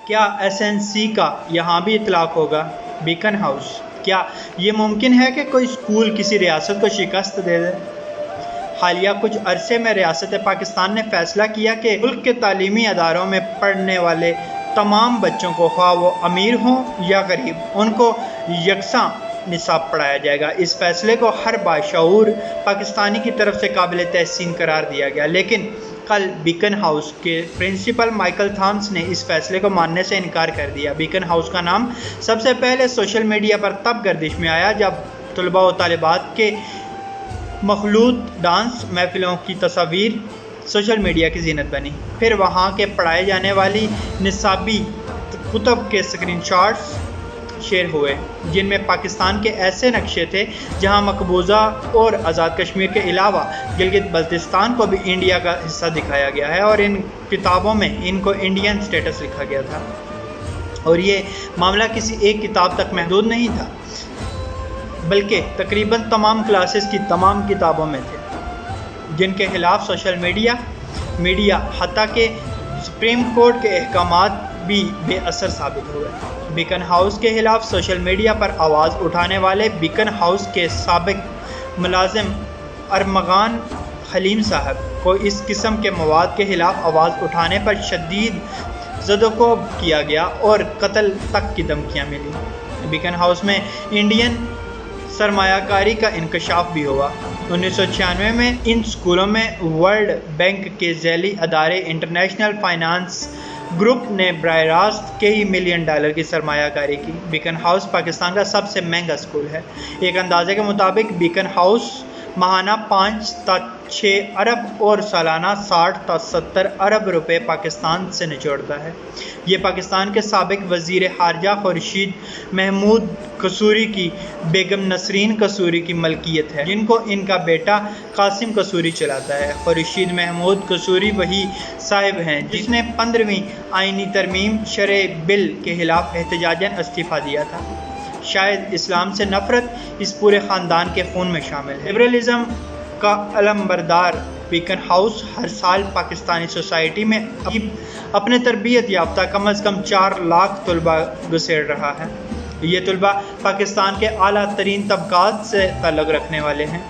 کیا SNC کا یہاں بھی اطلاق ہوگا؟ بیکن ہاؤس، کیا یہ ممکن ہے کہ کوئی اسکول کسی ریاست کو شکست دے دے؟ حالیہ کچھ عرصے میں ریاست پاکستان نے فیصلہ کیا کہ ملک کے تعلیمی اداروں میں پڑھنے والے تمام بچوں کو، خواہ وہ امیر ہوں یا غریب، ان کو یکساں نصاب پڑھایا جائے گا۔ اس فیصلے کو ہر باشعور پاکستانی کی طرف سے قابل تحسین قرار دیا گیا، لیکن کل بیکن ہاؤس کے پرنسپل مائیکل تھامس نے اس فیصلے کو ماننے سے انکار کر دیا۔ بیکن ہاؤس کا نام سب سے پہلے سوشل میڈیا پر تب گردش میں آیا جب طلباء و طالبات کے مخلوط ڈانس محفلوں کی تصاویر سوشل میڈیا کی زینت بنی۔ پھر وہاں کے پڑھائے جانے والی نصابی کتب کے اسکرین شاٹس شیئر ہوئے، جن میں پاکستان کے ایسے نقشے تھے جہاں مقبوضہ اور آزاد کشمیر کے علاوہ گلگت بلتستان کو بھی انڈیا کا حصہ دکھایا گیا ہے، اور ان کتابوں میں ان کو انڈین سٹیٹس لکھا گیا تھا۔ اور یہ معاملہ کسی ایک کتاب تک محدود نہیں تھا، بلکہ تقریباً تمام کلاسز کی تمام کتابوں میں تھے، جن کے خلاف سوشل میڈیا حتیٰ کہ سپریم کورٹ کے احکامات بھی بے اثر ثابت ہوئے۔ بیکن ہاؤس کے خلاف سوشل میڈیا پر آواز اٹھانے والے بیکن ہاؤس کے سابق ملازم ارمغان حلیم صاحب کو اس قسم کے مواد کے خلاف آواز اٹھانے پر شدید زدوکوب کیا گیا اور قتل تک کی دھمکیاں ملی۔ بیکن ہاؤس میں انڈین سرمایہ کاری کا انکشاف بھی ہوا۔ 1996 میں ان اسکولوں میں ورلڈ بینک کے ذیلی ادارے انٹرنیشنل فائنانس گروپ نے براہ راست کئی ملین ڈالر کی سرمایہ کاری کی۔ بیکن ہاؤس پاکستان کا سب سے مہنگا اسکول ہے۔ ایک اندازے کے مطابق بیکن ہاؤس ماہانہ 5 تا 6 ارب اور سالانہ 60 تا 70 ارب روپے پاکستان سے نچوڑتا ہے۔ یہ پاکستان کے سابق وزیر خارجہ خورشید محمود قصوری کی بیگم نسرین قصوری کی ملکیت ہے، جن کو ان کا بیٹا قاسم قصوری چلاتا ہے۔ خورشید محمود قصوری وہی صاحب ہیں جس نے 15ویں آئینی ترمیم شرعی بل کے خلاف احتجاجاً استعفیٰ دیا تھا۔ شاید اسلام سے نفرت اس پورے خاندان کے خون میں شامل ہے۔ لبرلزم کا علمبردار بیکن ہاؤس ہر سال پاکستانی سوسائٹی میں اپنے تربیت یافتہ کم از کم 4 لاکھ طلباء گسیڑ رہا ہے۔ یہ طلباء پاکستان کے اعلیٰ ترین طبقات سے تعلق رکھنے والے ہیں،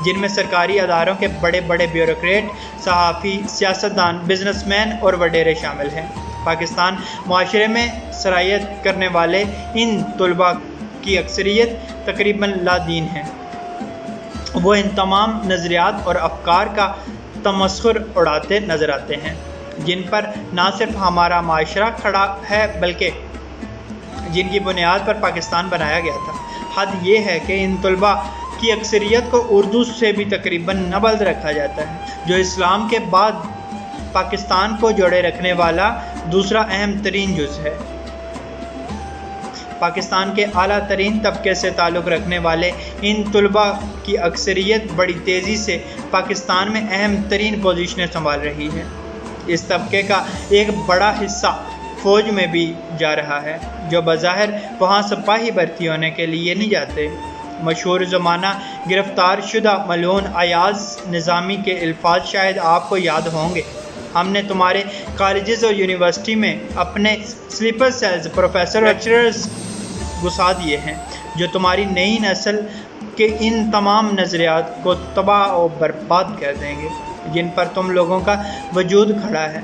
جن میں سرکاری اداروں کے بڑے بڑے بیوروکریٹ، صحافی، سیاستدان، بزنس مین اور وڈیرے شامل ہیں۔ پاکستان معاشرے میں سرایت کرنے والے ان طلباء کی اکثریت تقریباً لا دین ہیں۔ وہ ان تمام نظریات اور افکار کا تمسخر اڑاتے نظر آتے ہیں، جن پر نہ صرف ہمارا معاشرہ کھڑا ہے بلکہ جن کی بنیاد پر پاکستان بنایا گیا تھا۔ حد یہ ہے کہ ان طلباء کی اکثریت کو اردو سے بھی تقریباً نابلد رکھا جاتا ہے، جو اسلام کے بعد پاکستان کو جوڑے رکھنے والا دوسرا اہم ترین جز ہے۔ پاکستان کے اعلیٰ ترین طبقے سے تعلق رکھنے والے ان طلباء کی اکثریت بڑی تیزی سے پاکستان میں اہم ترین پوزیشنیں سنبھال رہی ہے۔ اس طبقے کا ایک بڑا حصہ فوج میں بھی جا رہا ہے، جو بظاہر وہاں سپاہی بھرتی ہونے کے لیے نہیں جاتے۔ مشہور زمانہ گرفتار شدہ ملعون ایاز نظامی کے الفاظ شاید آپ کو یاد ہوں گے: ہم نے تمہارے کالجز اور یونیورسٹی میں اپنے سلیپر سیلز، پروفیسر اور لیکچررز گھسا دیے ہیں، جو تمہاری نئی نسل کے ان تمام نظریات کو تباہ و برباد کر دیں گے جن پر تم لوگوں کا وجود کھڑا ہے۔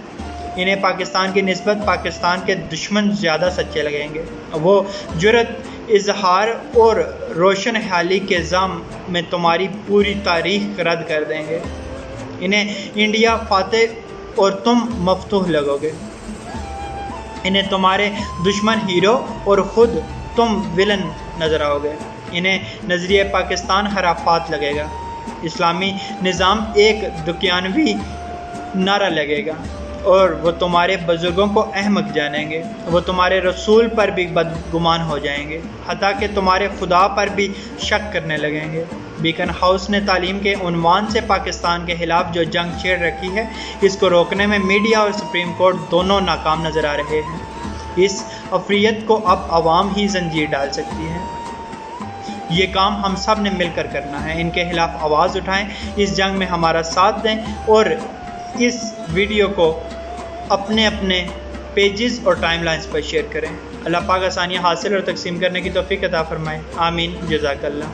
انہیں پاکستان کی نسبت پاکستان کے دشمن زیادہ سچے لگیں گے۔ وہ جرأت، اظہار اور روشن خیالی کے الزام میں تمہاری پوری تاریخ رد کر دیں گے۔ انہیں انڈیا فاتح اور تم مفتوح لگو گے۔ انہیں تمہارے دشمن ہیرو اور خود تم ولن نظر آؤ گے۔ انہیں نظریہ پاکستان خرافات لگے گا۔ اسلامی نظام ایک دکیانوی نعرہ لگے گا اور وہ تمہارے بزرگوں کو احمق جانیں گے۔ وہ تمہارے رسول پر بھی بدگمان ہو جائیں گے، حتیٰ کہ تمہارے خدا پر بھی شک کرنے لگیں گے۔ بیکن ہاؤس نے تعلیم کے عنوان سے پاکستان کے خلاف جو جنگ چھیڑ رکھی ہے، اس کو روکنے میں میڈیا اور سپریم کورٹ دونوں ناکام نظر آ رہے ہیں۔ اس عفریت کو اب عوام ہی زنجیر ڈال سکتی ہے۔ یہ کام ہم سب نے مل کر کرنا ہے۔ ان کے خلاف آواز اٹھائیں، اس جنگ میں ہمارا ساتھ دیں اور اس ویڈیو کو اپنے پیجز اور ٹائم لائنز پر شیئر کریں۔ اللہ پاک آسانیاں حاصل اور تقسیم کرنے کی توفیق عطا فرمائے، آمین، جزاک اللہ۔